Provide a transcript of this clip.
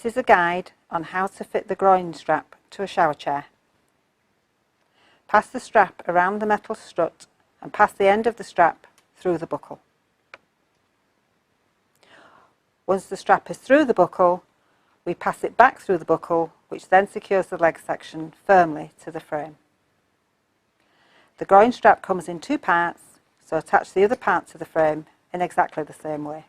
This is a guide on how to fit the groin strap to a shower chair. Pass the strap around the metal strut and pass the end of the strap through the buckle. Once the strap is through the buckle, we pass it back through the buckle, which then secures the leg section firmly to the frame. The groin strap comes in two parts, so attach the other part to the frame in exactly the same way.